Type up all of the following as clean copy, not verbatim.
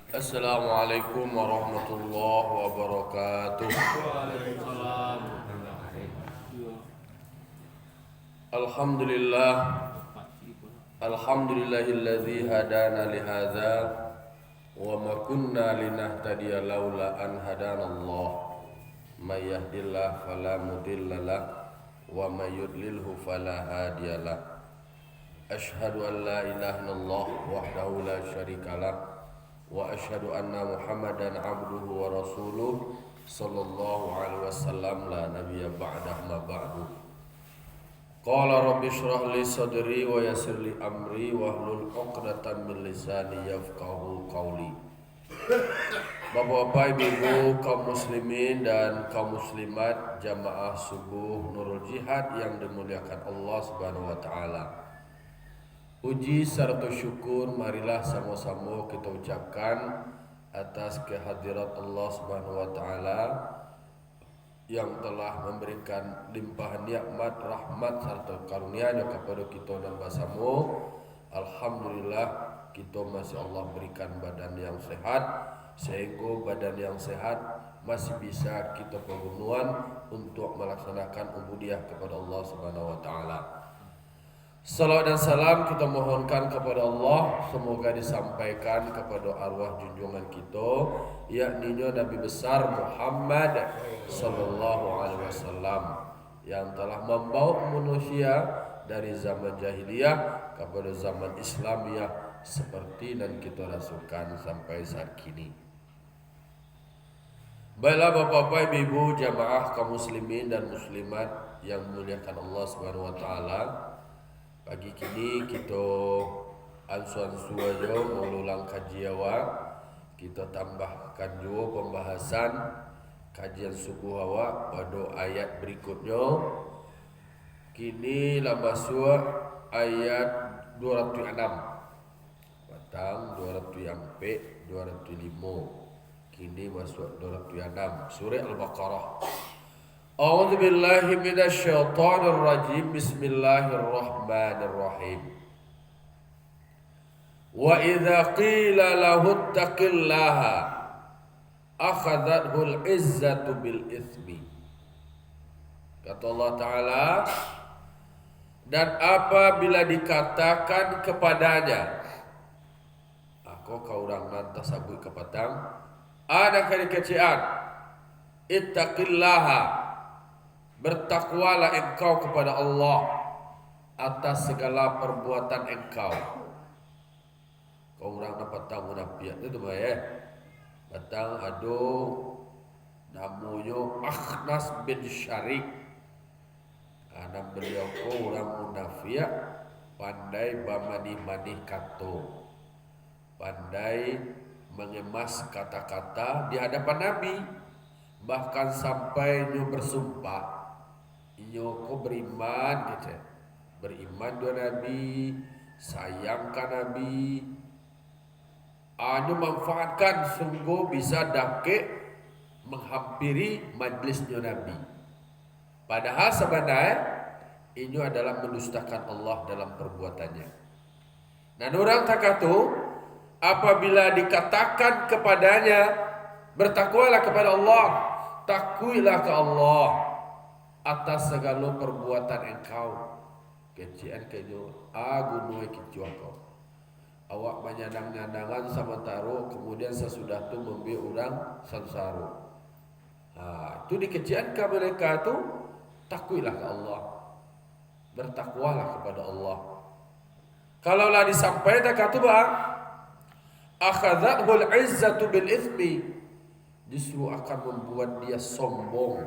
Assalamualaikum warahmatullahi wabarakatuh. Waalaikumsalam. Alhamdulillah. Alhamdulillahilladzi hadana lihadza wa ma kunna linahtadiya laula an hadanallah. May yahdihillahu fala mudhillalah wa may yudlilhu fala hadiyalah. Asyhadu an la ilaha illallah wahdahu la syarikalah wa asyhadu anna Muhammadan abduhu wa rasuluh sallallahu alaihi wasallam la nabiyya ba'dah ma ba'du. Qala rabbi shrah li sadri wa yassir li amri wa hlul 'uqdatam min lisani yafqahu qawli. Bapak-bapak, ibu-ibu, kaum muslimin dan kaum muslimat jamaah subuh Nurul Jihad yang dimuliakan Allah Subhanahu wa taala. Puji serta syukur marilah sama-sama kita ucapkan atas kehadirat Allah Subhanahu wa taala yang telah memberikan limpahan nikmat, rahmat serta karunia-Nya kepada kita dan bersama. Alhamdulillah kita masih Allah berikan badan yang sehat, sehingga badan yang sehat masih bisa kita pergunakan untuk melaksanakan ubudiyah kepada Allah Subhanahu wa taala. Salawat dan salam kita mohonkan kepada Allah, semoga disampaikan kepada arwah junjungan kita, yakni Nabi besar Muhammad sallallahu alaihi wasallam yang telah membawa manusia dari zaman jahiliyah kepada zaman Islamiyah seperti yang kita rasakan sampai saat kini. Baiklah bapak-bapak, ibu-ibu, jamaah kaum muslimin dan muslimat yang memuliakan Allah Subhanahu wa taala. Pagi kini kita ansuan-ansu aja mengulang kajian awak. Kita tambahkan juga pembahasan kajian subuh awak pada ayat berikutnya. Kini lah masuk ayat 206. Batang 200 sampai 205. Kini masuk 206 surah Al-Baqarah. A'udzu billahi minasyaitonir rajim. Bismillahirrahmanirrahim. Wa idza qila lahu ittaqillaha akhadhathu al-izzatu bil itsmi. Kata Allah Ta'ala, dan apabila dikatakan kepadanya, aku kau orang nanti sabui kepatang, ada kekecian, ittaqillaha, bertakwalah engkau kepada Allah atas segala perbuatan engkau. Kau orang dapat tahu nafiat itu mah ya. Batang aduh namanya Akhnas bin Syarik. Karena beliau kau orang munafiat, pandai bamanih-manih kato, pandai mengemas kata-kata di hadapan Nabi, bahkan sampai dia bersumpah, Inyoko beriman gitu, beriman dua Nabi, sayangkan Nabi, anu manfaatkan sungguh bisa dake menghampiri majlisnya Nabi. Padahal sebenarnya ini adalah mendustakan Allah dalam perbuatannya. Dan orang takatu apabila dikatakan kepadanya, bertakwalah kepada Allah, takwilah ke Allah atas segala perbuatan engkau. Kecian kenyo aku nuai kicuah kau. Awak menyandang-nyandangan sementara, kemudian sesudah itu membiak orang sansaro. Itu dikeciankan mereka itu, takwilah ke Allah, bertakwalah kepada Allah. Kalaulah disampaikan kata bang, akhadhatul izzatu bil itsmi, justru akan membuat dia sombong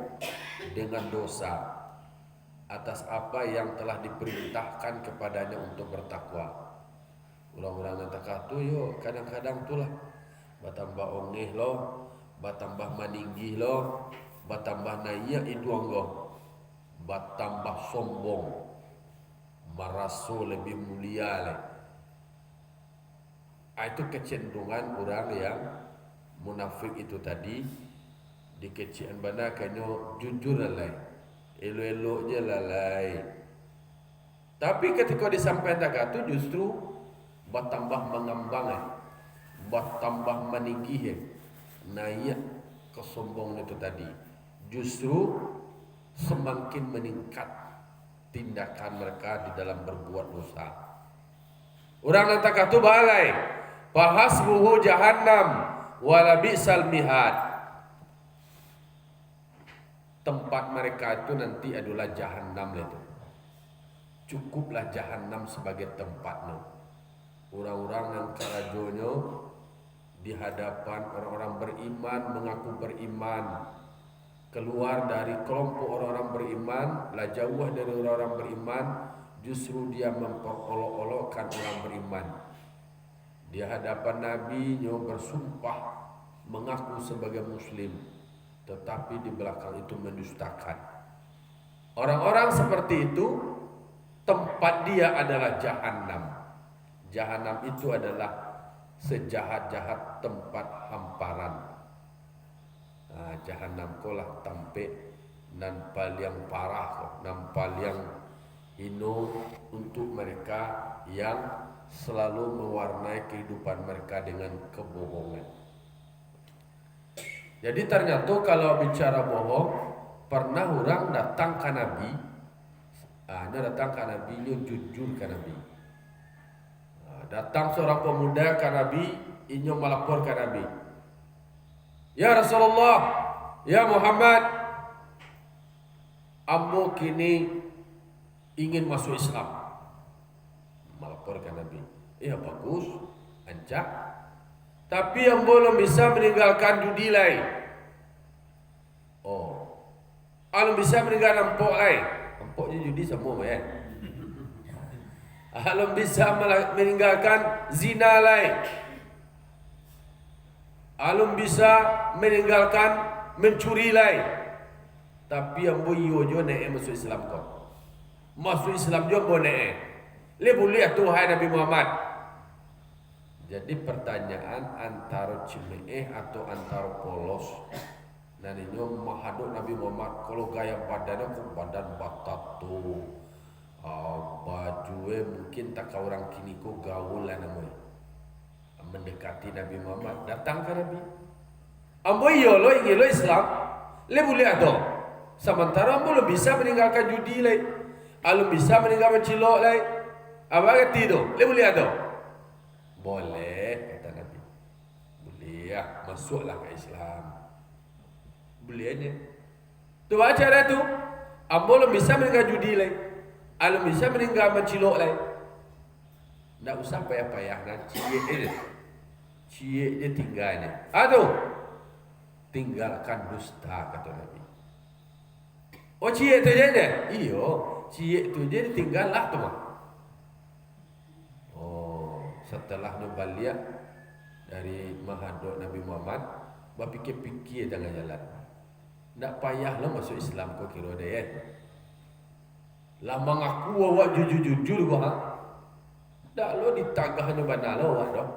dengan dosa atas apa yang telah diperintahkan kepadanya untuk bertakwa. Orang-orang yang takatu yo kadang-kadang itulah batambah ongeh lo, batambah maninggi lo, batambah naya itu anggo, batambah sombong, merasu lebih mulia le. Itu kecenderungan orang yang munafik itu tadi. Dikecian bana kanyo jujur lalai, elo-elo je lalai. Tapi ketika disampaikan takatu justru bertambah mengembang, bertambah meninggi naik kesombongan itu tadi, justru semakin meningkat tindakan mereka di dalam berbuat dosa. Orang yang tak tu balai, fahasbuhu jahannam wala bi'sal mihad. Tempat mereka itu nanti adalah jahannam itu. Cukuplah jahannam sebagai tempatnya. Orang-orang yang karajonyo di hadapan orang-orang beriman mengaku beriman, keluar dari kelompok orang-orang beriman, lah jauh dari orang-orang beriman, justru dia memperolok-olokkan orang beriman. Di hadapan Nabi nyo bersumpah mengaku sebagai muslim, tetapi di belakang itu mendustakan. Orang-orang seperti itu tempat dia adalah jahannam. Jahannam itu adalah sejahat-jahat tempat hamparan. Jahannam kolah tampe nan paling parah, nan paling hino untuk mereka yang selalu mewarnai kehidupan mereka dengan kebohongan. Jadi ternyata kalau bicara bohong, pernah orang datang ke Nabi, dia jujur ke Nabi. Datang seorang pemuda ke Nabi, ingin melapor ke Nabi. Ya Rasulullah, ya Muhammad, ambo kini ingin masuk Islam. Melapor ke Nabi. Ya bagus, ancak. Tapi yang belum bisa meninggalkan judi lain. Belum bisa meninggalkan empok lain. Empoknya judi semua ya. Belum bisa meninggalkan zina lain. Belum bisa meninggalkan mencuri lain. Tapi yang boleh jo naik masuk Islam kau. Masuk Islam jo boleh. Le boleh Tuhan Nabi Muhammad. Jadi pertanyaan antara cimeeh atau antara polos, naninya mahaduk Nabi Muhammad kalau gaya badannya kok badan batat tu, baju mungkin tak kau orang kini kok gaul lah namanya, mendekati Nabi Muhammad, datang ke Nabi, ambo iyo lo ingin lo Islam, le boleh ada, sementara ambo lo bisa meninggalkan judi lagi, lo bisa meninggalkan cilok lagi, apa kata itu, le boleh ada. Boleh, kata Nabi. Boleh ya, masuklah ke Islam. Boleh aja. Tu baca dah tu. Ambo lo bisa meninggal judi lagi. Lo bisa meninggal mencilok lagi. Tak usah payah-payah nak cie dia. Cie dia tinggalnya. Aduh. Tinggalkan dusta, kata Nabi. Oh cie tu je ni? Iyo, cie tu je tinggallah tu mah. Setelah balik dari mahaduk Nabi Muhammad, berfikir-fikir tengah jalan. Tak payah lo masuk Islam kau kira dia. Lama ngaku awak jujur-jujur kau ha. Tak lo ditagah no bana lo awak dah.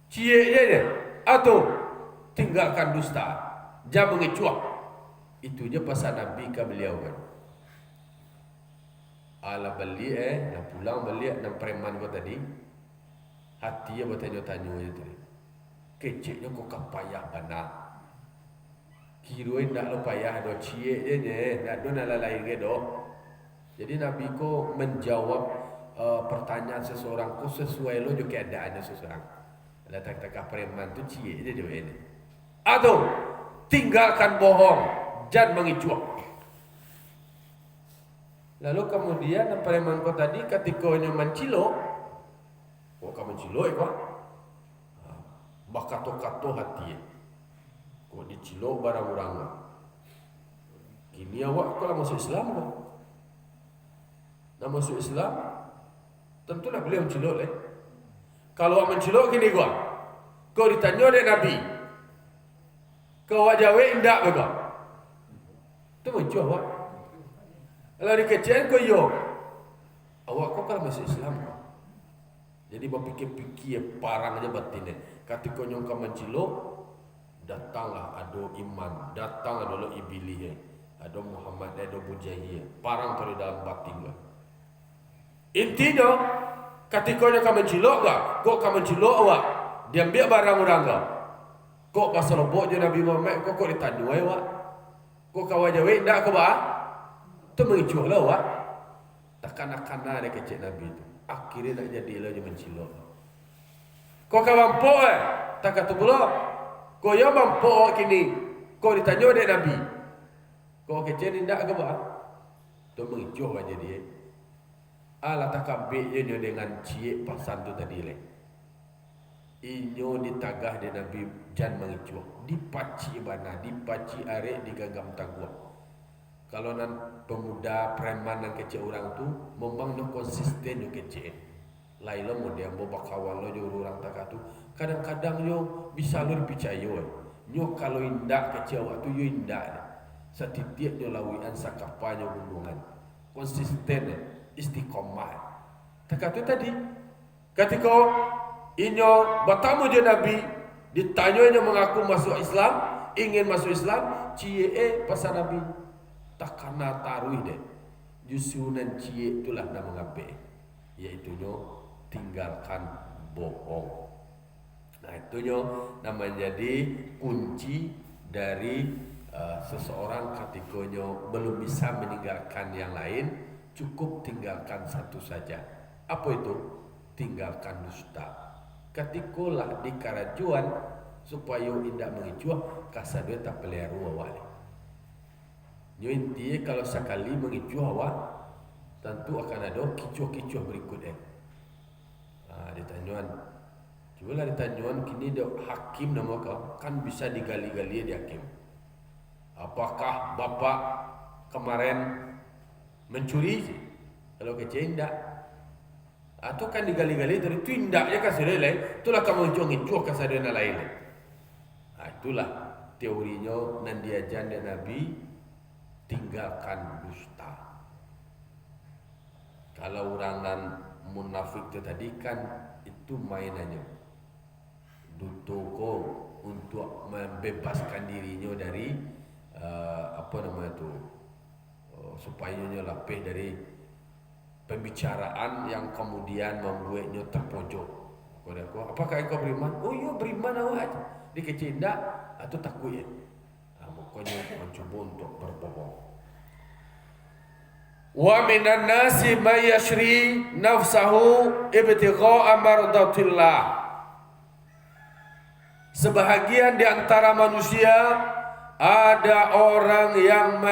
Cie dia. Atau tinggalkan dusta. Jangan mengecuak. Itu je pasal Nabi ke beliau kan. Ala balik nak pulang balik nak preman kau tadi. Hati dia bertanya-tanya itu. Keciknya kau kapayah bana. Kiruin tak lo payah do cie je ni. Tak do nak lain ke do. Jadi Nabi ko menjawab pertanyaan seseorang ko sesuai lo jo keadaannya seseorang. Tak preman tu cie je dia ni. Atau tinggalkan bohong, jangan mengicuak. Lalu kemudian preman ko tadi ketika mencilok, kamu cilok kau, bakato-kato hati, kau dicilok barang orang. Kini awak kalau masuk Islam kau, nak masuk Islam, tentulah beliau mencilok leh. Kalau awak mencilok kini kau ditanya oleh Nabi, kau wajah indak kau, tu mencuah awak. Kalau dikecil kau yo, awak kau kalau masuk Islam kau. Jadi berfikir-fikir parang aja batinnya. Ketika nyongka mencilok, datanglah ada iman, datang ada lo ibilih, ada Muhammad, ada Bujayya. Parang tu di dalam batin lah. Intinya, ketika nyongka mencilok gak, kok kamu mencilok awak, Dia ambil barang orang kau. Kok pasal robot je Nabi Muhammad kok ditanya wei wak. Kok kawan jawe ndak ke ba? Tu mengicuh lah wak. Takkan-takkan dia kecil Nabi tu. Akhirnya nak jadi lah dia mencilok. Kok kawan po tak kata pula. Kok ya mampu kini. Kok ditanya oleh Nabi. Kok kecil ni ndak ke ba? Tu mengicuh aja dia. Alah tak ambil je dia dengan ciek pasan tu tadi leh. Inyo ditagah dia Nabi jan mengicuh. Dipaci bana, dipaci arek diganggam tangguh. Kalau nan pemuda preman yang kecil orang tu memang no konsisten yo kecil. Laila mo dia mau bakawan lo jo orang tak tu. Kadang-kadang yo bisa lo dipercaya. Nyo kalau indak kecil waktu yo indak. Setiap yo lawian sakapanyo hubungan. Konsisten istiqomah. Tak tu tadi ketika inyo bertamu je Nabi ditanya mengaku masuk Islam, ingin masuk Islam, cie pasal Nabi tak kena taruh deh. Justru nan cie itulah nama ngabe, iaitu nyo tinggalkan bohong. Nah itu nyo nama jadi kunci dari seseorang ketika nyo belum bisa meninggalkan yang lain, cukup tinggalkan satu saja. Apa itu? Tinggalkan dusta. Ketikolah di karajuan supaya indak mengicuah kasadua tak peliharu awal. Nyo intinya kalau sekali mengicuah awal, tentu akan ada kicuah-kicuah berikutnya. Ditanyuan, cubalah ditanyuan kini dia hakim nama kau kan bisa digali-gali dia hakim. Apakah bapak kemarin mencuri? Kalau kecil indak. Atau kan digali-gali dari tindaknya kasih lain, itulah kamu ngicuh kasih dia lain. Nah, itulah teorinya nan diajar dan Nabi tinggalkan dusta. Kalau orang nan munafik itu tadi kan itu mainannya. Dutoko untuk membebaskan dirinya dari apa namanya itu supaya dia lapih dari pembicaraan yang kemudian membuatnya terpojok. Apakah engkau beriman? Oh iya beriman awak. Dia kecil tak atau takut ya. Pokoknya mencoba untuk berbohong. Wa minan nasi may yashri nafsahu ibtigha'a mardatillah. Sebahagian di antara manusia ada orang yang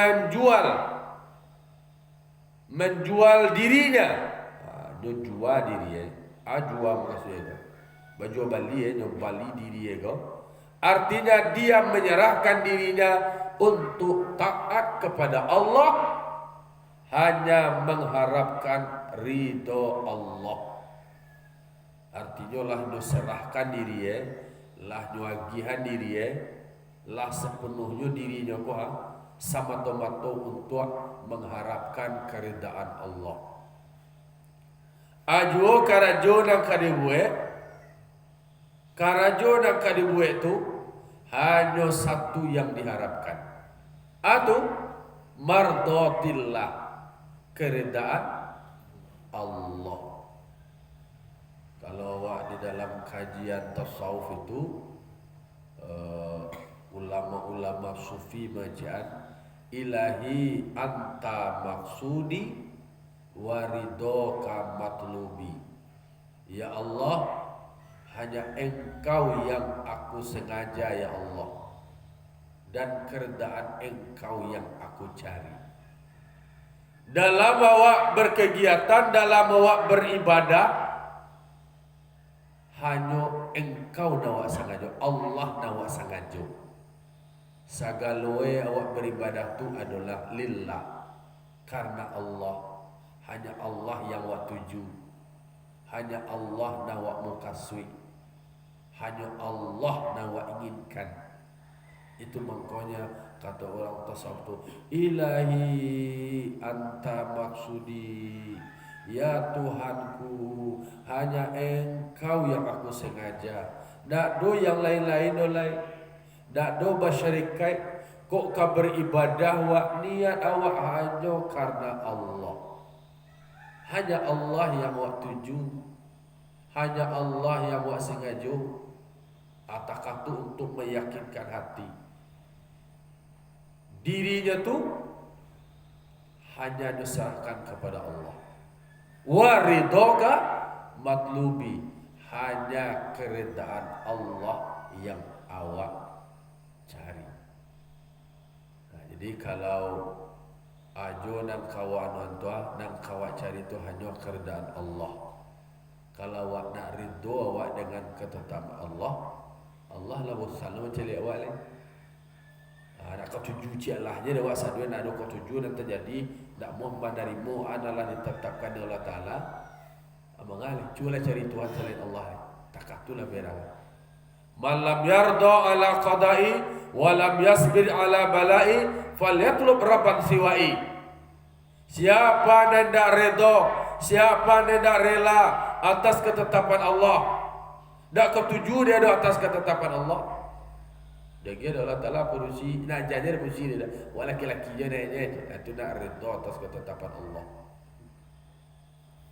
menjual dirinya. Dia jual dirinya. Jual maksudnya. Baju bali bali dirinya. Artinya dia menyerahkan dirinya untuk taat kepada Allah, hanya mengharapkan ridho Allah. Artinya lah dia serahkan dirinya, lah dia agihan dirinya, lah sepenuhnya dirinya sama-sama untuk mengharapkan keridaan Allah. Ajo karajo nak kadibuat itu hanya satu yang diharapkan, atau mardotillah, keridaan Allah. Kalau di dalam kajian tasawuf itu ulama-ulama sufi bacaan ilahi anta maksudi waridoka matlubi. Ya Allah, hanya engkau yang aku sengaja ya Allah, dan keredaan engkau yang aku cari. Dalam awak berkegiatan, dalam awak beribadah, hanya engkau nawak sengaja, Allah nawak sengaja. Sagaloe awak beribadah tu adalah lillah, karena Allah. Hanya Allah yang awak tuju, hanya Allah nawak mukaswi, hanya Allah nawak inginkan. Itu makanya kata orang tasawuf, ilahi anta maksudi, ya Tuhanku, hanya engkau yang aku sengaja. Tak do yang lain-lain oleh, tak do bersyarikat. Kok kau beribadah wak niat awak hanya karena Allah. Hanya Allah yang awak tuju, hanya Allah yang awak sengaja. satu untuk meyakinkan hati. Dirinya tu hanya diserahkan kepada Allah. Wa ridhoka matlubi, hanya keredaan Allah yang awak cari. Nah, jadi kalau ajo nang kawan tua nang kawak cari tu hanya keredaan Allah. Kalau awak nak ridho awak dengan ketetapan Allah, Allah lah selalu mencari awak lain. Nak kau tuju cialah je awak sadue nak ada kau tuju dan terjadi nak mau bandarimu adalah ditetapkan oleh Allah Taala. Mengalih cuba cari Tuhan selain Allah. Takatulah berang. Man lam yarda ala qada'i wa lam yasbir ala bala'i falyatlub rabban siwa'i. Siapa yang tidak redha, siapa yang tidak rela atas ketetapan Allah, tak ketuju dia ada atas ketetapan Allah, dia kira Allah Ta'ala perusi, nak jajar perusi dia dah. Wah laki-laki je dia itu nak redha atas ketetapan Allah.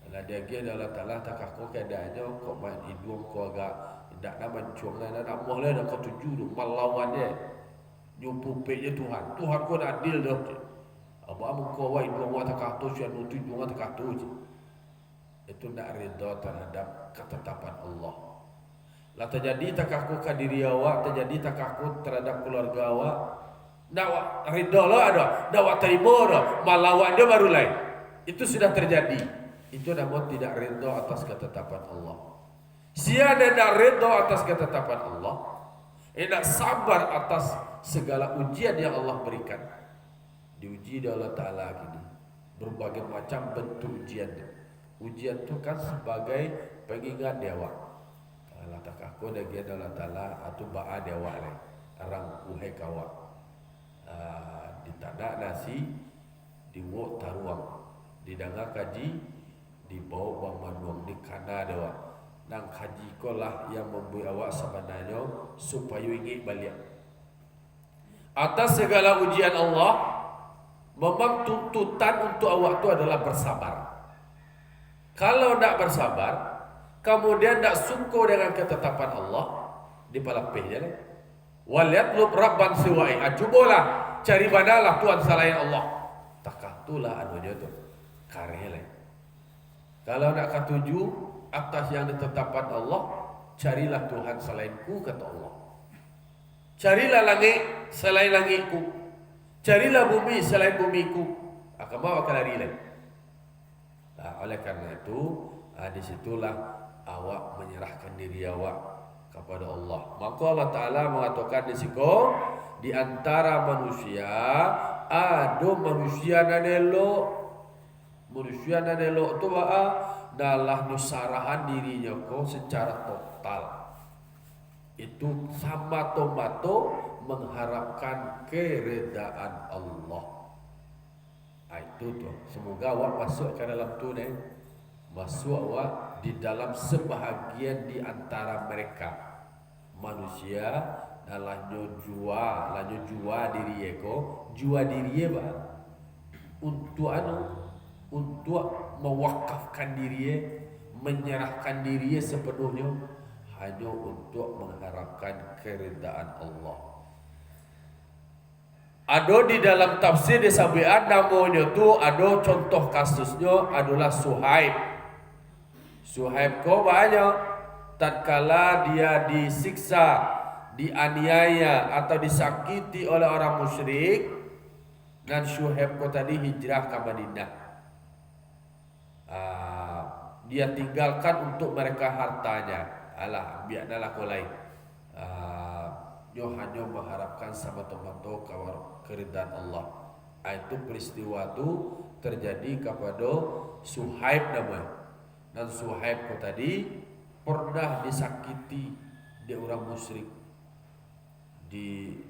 Kalau dia kira Allah Ta'ala tak aku keadaannya kok main hidung kau agak tidak nak mencung nak mau lah nak ketuju tu melawan dia. Jumpa peknya Tuhan kau nak adil dah. Abang kau wah hidung kau tak katu sian nutu hidung kau tak katu je. Itu nak redha terhadap ketetapan Allah. Lah terjadi takakut ke diri awak, terjadi takakut terhadap keluarga awak. Nak redha lah ada, nak terima dah, melawan dia baru lain. Itu sudah terjadi. Itu namun tidak redha atas ketetapan Allah. Siapa nak redha atas ketetapan Allah, nak sabar atas segala ujian yang Allah berikan. Diuji oleh Allah Ta'ala gini. Berbagai macam bentuk ujian. Ujian itu kan sebagai pengingat dewa. Allah tak aku dah dia Allah Taala atau ba'a dewa le. Arang uhai kawa. Ditadak nasi, diwok taruang, didanga kaji, dibawa bang di kana dewa. Nang kaji kolah yang membuat awak sebenarnya supaya ingin balik. Atas segala ujian Allah, memang tuntutan untuk awak itu adalah bersabar. Kalau tak bersabar, kemudian tak syukur dengan ketetapan Allah, dipalapih je lah. Waliyatlub rabban siwa'i. Cubalah cari banalah Tuhan selain Allah. Takatulah anunya tu. Karya lah. Kalau nak katuju atas yang ditetapkan Allah, carilah Tuhan selainku kata Allah. Carilah langit selain langitku. Carilah bumi selain bumiku. Akan bawa ke lari lain. Oleh karena itu, disitulah awak menyerahkan diri awak kepada Allah. Maka Allah Ta'ala mengatakan di situ, di antara manusia ada manusia nan elok. Manusia nan elok tu adalah nusarahan dirinya kau secara total. Itu sama tomato mengharapkan keredaan Allah. Itu tu. Semoga awak masuk ke dalam tu ni. Masuk awak di dalam sebahagian di antara mereka. Manusia adalah jual diri eko, jual diri ba untuk untuk mewakafkan diri, menyerahkan diri sepenuhnya hanya untuk mengharapkan keredaan Allah. Ada di dalam tafsir disampaikan namanya tu ada contoh kasusnya adalah Suhaib. Suhaib kau banyak tatkala dia disiksa, dianiaya atau disakiti oleh orang musyrik, dan Suhaib kau tadi hijrah ke Madinah. Dia tinggalkan untuk mereka hartanya. Alah, biarlah kau lain. Dia hanya mengharapkan sama tomato keridhaan Allah. Itu peristiwa itu terjadi kepada Suhaib namanya. Dan Suhaib itu tadi pernah disakiti di orang musyrik,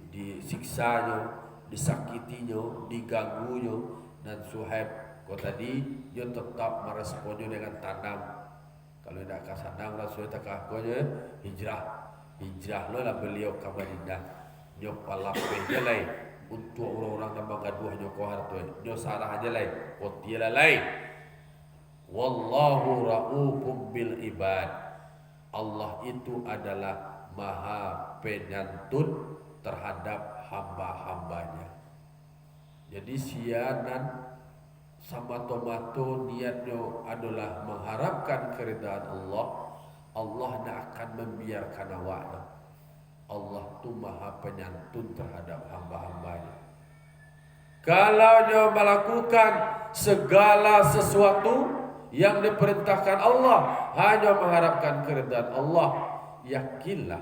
disiksanya, disakitinya, diganggunya, dan Suhaib itu tadi dia tetap meresponnya dengan tanam. Kalau tidak kasih tanam, Rasulullah tak kakunya hijrah lo lah beliau ke Madinah. Nyo palapeh je lai untuk orang-orang tambah gaduh nyo ko harto. Nyo sarah aja lai. Kotilah lai. Wallahu raufum bil ibad. Allah itu adalah Maha penyantun terhadap hamba-hambanya. Jadi sianan sama tomato niatnya adalah mengharapkan keridaan Allah. Allah nak akan membiarkan awak. Allah tu maha penyantun terhadap hamba-hambanya. Kalau dia melakukan segala sesuatu yang diperintahkan Allah hanya mengharapkan keridaan Allah, yakinlah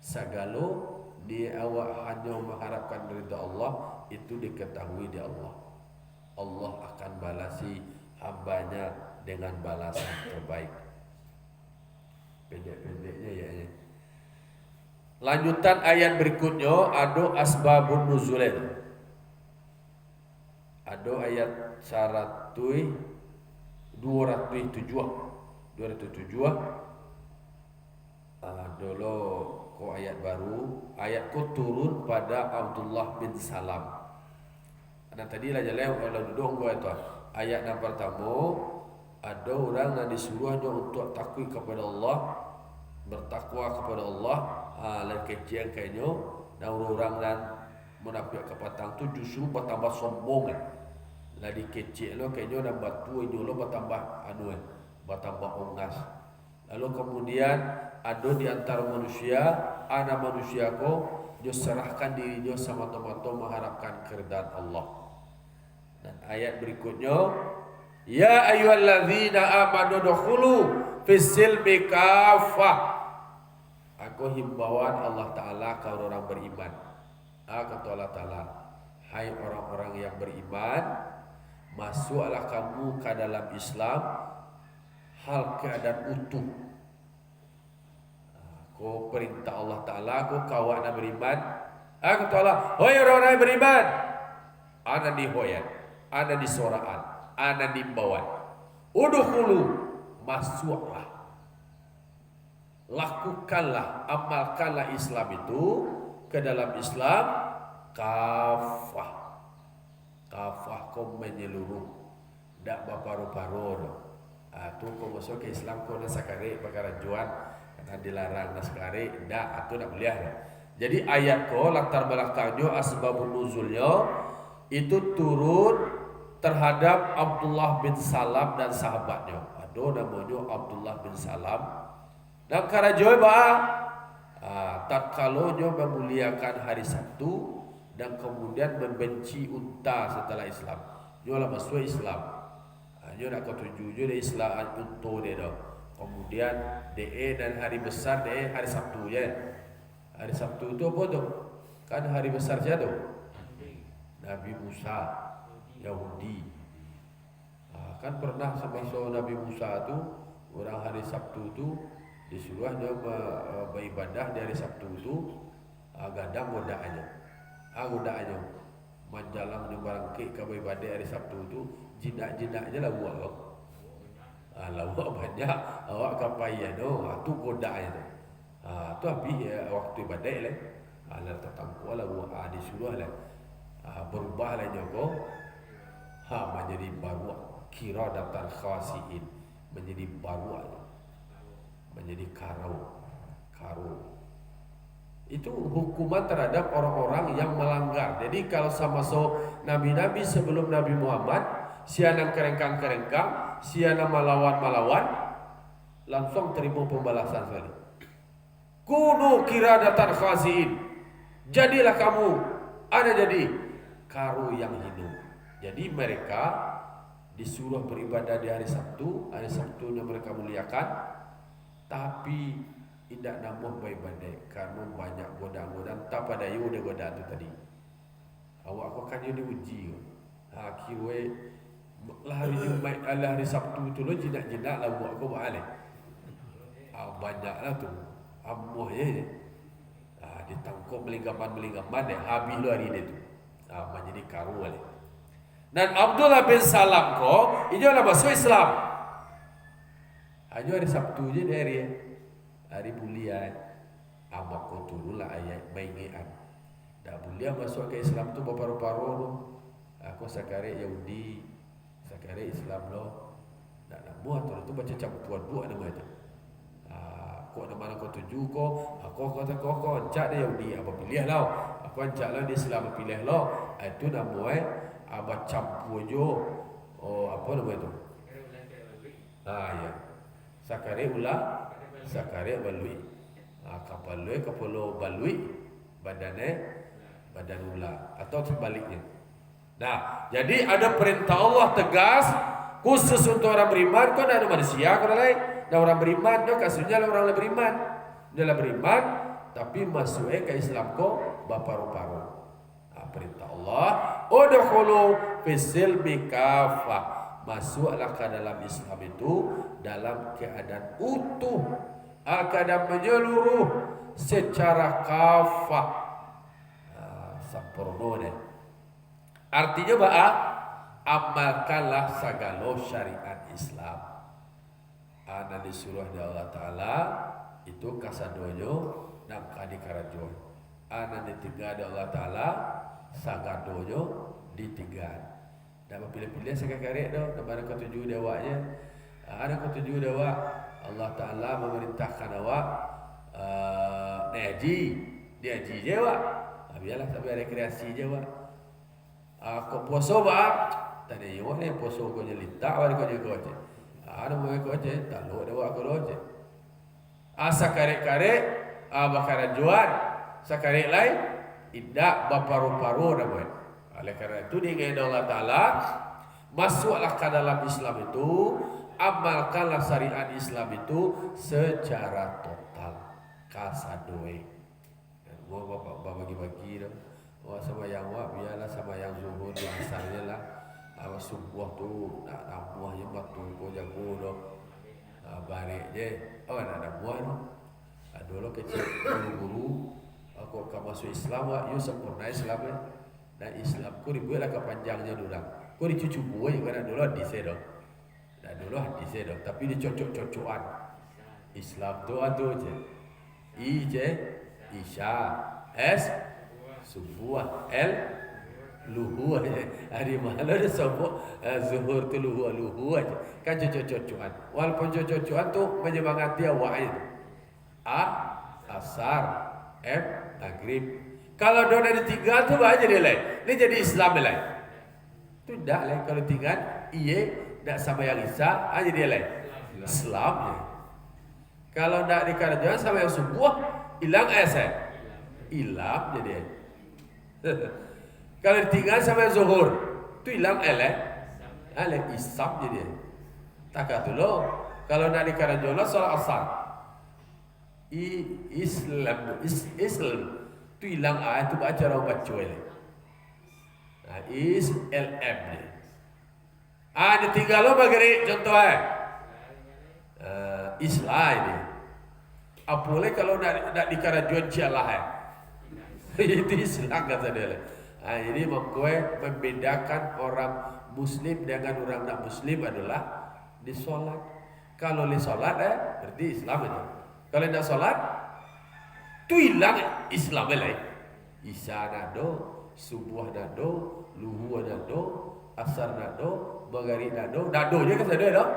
segala dia awak hanya mengharapkan ridha Allah itu diketahui di Allah. Allah akan balasi hambanya dengan balasan terbaik. Pendek-pendeknya ya. Lanjutan ayat berikutnya ada asbabun nuzul. Ada ayat 207. Dulu ko ayat baru, ayat ko turun pada Abdullah bin Salam. Nah tadi lah jalan kalau duduk gua itu ayat yang pertama ada orang yang disuruhnya untuk takwa kepada Allah, bertakwa kepada Allah, lain kecil kayaknya, dan orang yang munafik kepatang tu justru bertambah sombong lagi kecil lo kayaknya dan batu ini lo bertambah ongas. Lalu kemudian ada di antara manusia, ada manusia ko dia serahkan dirinya sama tomato mengharapkan keridaan Allah. Dan ayat berikutnya, ya ayyuhalladzina amanu dukhulu fis silmi kafah. Aku himbauan Allah Ta'ala ke orang beriman. Kata Allah Ta'ala, hai orang-orang yang beriman, masuklah kamu ke dalam Islam hal keadaan utuh. Aku perintah Allah Ta'ala, aku kawan yang beriman. Kata Allah, hai orang-orang yang beriman, ana di hoyan, ana di soraan, ana di bawaan. Udkhulu, masuklah. Lakukanlah, amalkanlah Islam itu ke dalam Islam kafah. Kafah kau menyeluruh, dak baparu-paru. Tu kau masuk ke Islam kau nak sakari perkara juan karena dilarang nak sakari, dak tu nak boleh. Jadi ayat kau latar belakangnya asbabun nuzulnya itu turun terhadap Abdullah bin Salam dan sahabatnya. Ada namanya Abdullah bin Salam. Dan karena tak kalau dia memuliakan hari Sabtu dan kemudian membenci unta setelah Islam. Dia lah masuk Islam. Dia nak ketujuh dia Islam unta dia dah. Kemudian DE dan hari besar DE hari Sabtu ya. Hari Sabtu itu apa tu? Kan hari besar saja tu. Nabi Musa Yahudi. Kan pernah sama Nabi Musa tu orang hari Sabtu tu disuruh dia beribadah di hari Sabtu itu gadang godaannya. Godaannya menjalang di barangkit ke beribadah hari Sabtu itu jinak-jinaknya lah buat kau. Lawak banyak awak kapaian tu godaannya tu. Tu habis waktu ibadah lah. Lah tertangkap lah buat disuruh lah. Berubah lah joko. Menjadi baru kira daftar khawasiin menjadi baru menjadi karo. Itu hukuman terhadap orang-orang yang melanggar. Jadi kalau sama nabi-nabi sebelum Nabi Muhammad, siana kerengkang-kerengkang, siana malawan-malawan, langsung terima pembalasan sekali. Kunu kiradatan khasiin. Jadilah kamu ada jadi karo yang hidup. Jadi mereka disuruh beribadah di hari Sabtu. Hari Sabtunya mereka muliakan. Tapi tidak namun beribadah karena banyak godaan-godaan. Tak pada you dia godaan tu tadi. Awak kau kan you diuji. Kira hari Sabtu tu lo jinak-jinak lah buat kau buat alih. Banyak lah tu. Amuh je. Ditangkap melinggaman habis lo hari dia tu. Menjadi karu alih. Dan Abdullah bin Salam ko dia lah masuk Islam. Hanya hari Sabtu je dia hari bulian. Maka turunlah ayat maingian. Dah bulian masuk ke Islam tu paru-paru tu. Aku sakare Yahudi, sakare Islam lo. Dak namu tu baca cap tuan buat nama tu. Aku nak mana kau tuju ko, aku kata kau ancak dia Yahudi, apa pilih lah. Aku ancak lah di Islam pilih lah. Itu nama apa campur jo. Oh apa nama itu? Ya. Sakare ulah, sakare balui. Kapal lui, kapalo balui, badan ulah atau sebaliknya. Nah, jadi ada perintah Allah tegas khusus untuk orang beriman. Kau ada manusia kau lain. Dan orang beriman tu kasusnya orang beriman. Dia beriman tapi masuk ke Islam ko baparu-paru. Perintah Allah, udkhulu fisilmi kafah. Masuklah ke dalam Islam itu dalam keadaan utuh, keadaan menyeluruh secara kafah. Sempurna. Artinya apa? Amalkanlah segala syariat Islam. Ana disuruh di Allah Ta'ala itu kasadonyo dan kadikarajon. Ana ditiga di Allah Ta'ala sagadonyo ditiga. Dan pilih-pilih sekali-kali dah kepada ketujuh dewanya. Ada ketujuh dewa Allah Ta'ala memerintahkan awak haji. Dia haji je wak. Biarlah sampai rekreasi je wak. Kau puasa wak. Tak ada yang wak ni puasa kau je litak wak kau je kau je. Ada mau kau je, tak lu ada wak kau je. Asa karek-karek, bakaran jual, sakarek lain, tidak baparu-paru dah buat. Oleh kerana itu dengan Allah Ta'ala, masuklah ke dalam Islam itu, amalkanlah syariat Islam itu secara total. Kasadoi. Dan gua bapak bagi-bagi dah. Wah sama yang wak, biarlah sama yang zuhur di asalnya lah. Apa subuh tu nak buah je batu kau jago doh. Balik je. Nak ada buah tu. Dulu kecil guru-guru aku akan masuk Islam wak, you sempurna Islam ya. Dan Islam ku dibuatlah kepanjangnya dorang. Ku dicucu buah je kan dulu hadis doh. Dan dulu hadis doh, tapi dicocok-cocokan. Islam tu je. I je Isya, S subuh, L luhu aja. Hari malam ada sebut zuhur tu luhu aja. Kan cocok-cocokan. Walaupun cocok-cocokan tu menyemangati awak itu. Asar, M maghrib. Kalau dua dari tiga tu aja dia lain. Ini jadi Islam lain. Tu dah lain kalau tiga tak sama yang Isa aja dia lain. Islamnya. Kalau tak dikerjakan sama yang subuh hilang hilang jadi. Kalau ditinggal sampai zuhur, tu hilang Islam jadi. Tak kata lo. Kalau nak dikerjakan solat asar, Islam tu hilang tu baca orang baca Islam ni. Ditinggal lo bagi contoh Islam ni. Apalagi kalau nak dikerjakan cialah itu Islam kata dia. Jadi membedakan orang Muslim dengan orang tak Muslim adalah di solat. Kalau di solat berarti Islam itu. Kalau tidak solat, tu hilang Islam lain. Isya nado, subuh nado, luhu nado, asar nado, maghrib nado je kata dia dah.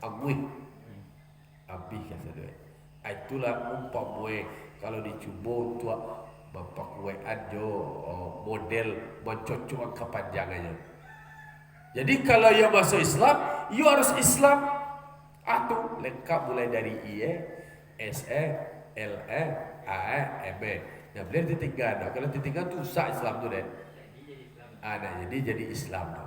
Amui, habis kata dia. Itulah umpamanya kalau dicuba untuk memperkuatkan model mencocokkan kepanjangannya. Jadi kalau you masuk Islam, you harus Islam atau lengkap mulai dari IE, SE, LE, AE, ME. Nah, boleh ditinggal. Kalau ditinggal tu usah Islam tu deh. Jadi Islam tu.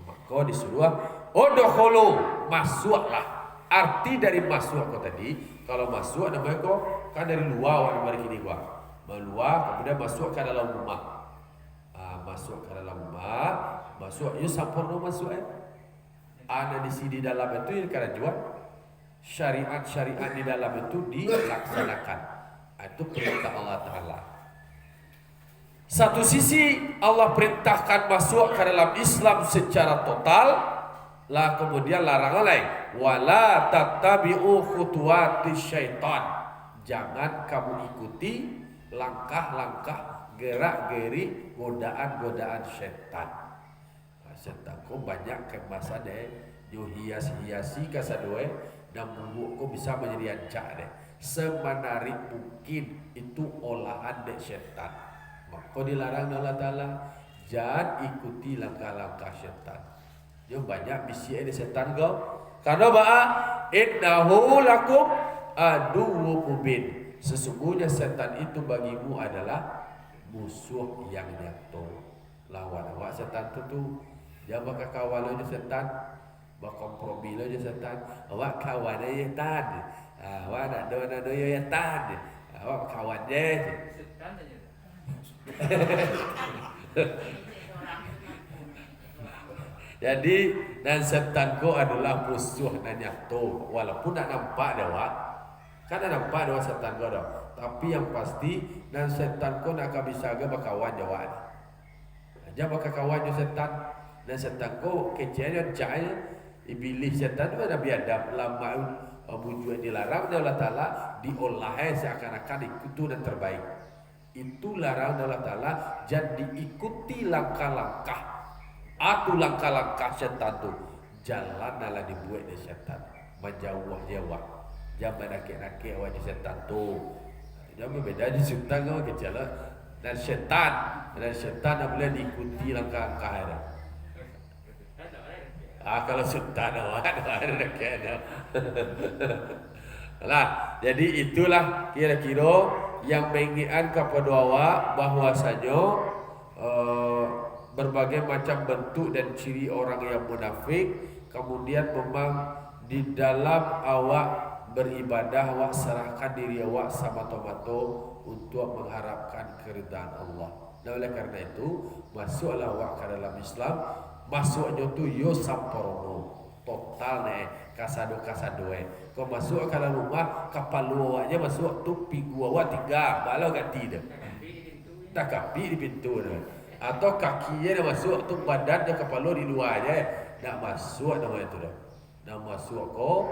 Maka disuruh udkhulu, masuklah. Arti dari masuk kau tadi, kalau masuk namanya kau kan dari luar dari sini gua. Meluar kemudian masuk ke dalam rumah. Masuk ke dalam rumah, masuk you sempurna masuk Ada di sini dalam itu yang kerajaan syariat-syariat di dalam itu dilaksanakan. Itu perintah Allah Ta'ala. Satu sisi Allah perintahkan masuk ke dalam Islam secara total, lah kemudian larangan lain, wala tattabi'u khutuwati syaitan. Jangan kamu ikuti langkah-langkah gerak-geri godaan-godaan syaitan. Syaitan kau banyak kemasan yo hias-hiasi kasadoe dan bubuk kau bisa menjadi ancak deh. semenarik mungkin itu olahan dari setan. Maka dilarang Allah Ta'ala, jangan ikuti langkah-langkah setan. Dia banyak bisian dari setan kau. Karena ba'a innahu lakum aduwwum mubin. Sesungguhnya setan itu bagimu adalah musuh yang nyata. Lawan awak setan tu dia bakal kawal aja setan, bakal kompromi aja setan. Awak kawan aja setan. Awak nak do ya setan. Awak kawan je. Setan aja. Jadi dan setan ko adalah musuh dan nyata. Walaupun tak nampak dia awak. Kan tak nampak dia setan ko dah. Tapi yang pasti dan setan ko nak bisa ke berkawan jawab. Aja bakal kawan je setan. Dan setan ko kecil jahil iblis setan tu ada biadab lama wujud dilarang oleh Allah Taala diolah seakan-akan itu dan terbaik. Itu larang Allah Taala jadi ikuti langkah-langkah atau langkah-langkah setan tu. Jalan adalah dibuat dari setan. Menjauh-jauh. Jangan nakik-nakik wajah setan tu. Jangan berbeda di setan kau kecil dan setan tak boleh diikuti langkah-langkah dia. Kalau setan ada nakik ada. Lah, jadi itulah kira-kira yang mengingatkan kepada awak bahwasanya berbagai macam bentuk dan ciri orang yang munafik. Kemudian memang di dalam awak beribadah, awak serahkan diri awak semata-mata untuk mengharapkan keridhaan Allah. Dan oleh karena itu masuklah awak ke dalam Islam. Masuknya tu yo samporono total kasado kau masuk ke dalam rumah kapal awaknya masuk tu pingu awak 3 balau ganti dah. Tak kapi di pintu dah. Atau kakinya dah masuk tu badan dia kepala di luar aja. Nak masuk nama itu dah. Nak masuk kau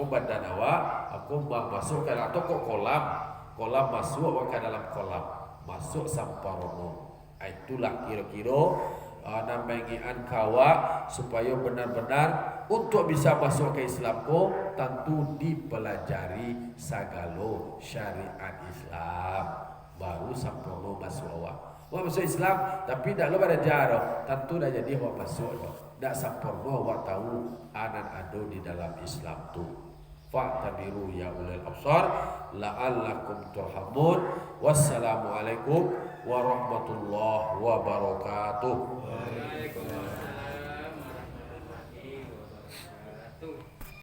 badan awak, aku masuk ke atau kau kolam masuk awak ke dalam kolam. Masuk samparono. Itulah kira-kira nambahian kawa supaya benar-benar untuk bisa masuk ke Islam ko tentu dipelajari segala syariat Islam baru sempurna masuk awak. Awak masuk Islam tapi dak lo pada jaro tentu dah jadi awak masuk dah. Dak sempurna awak tahu anan ado di dalam Islam tu. Fa'tabiru ya ulil absar la'allakum turhamun. Wassalamualaikum warahmatullahi wabarakatuh.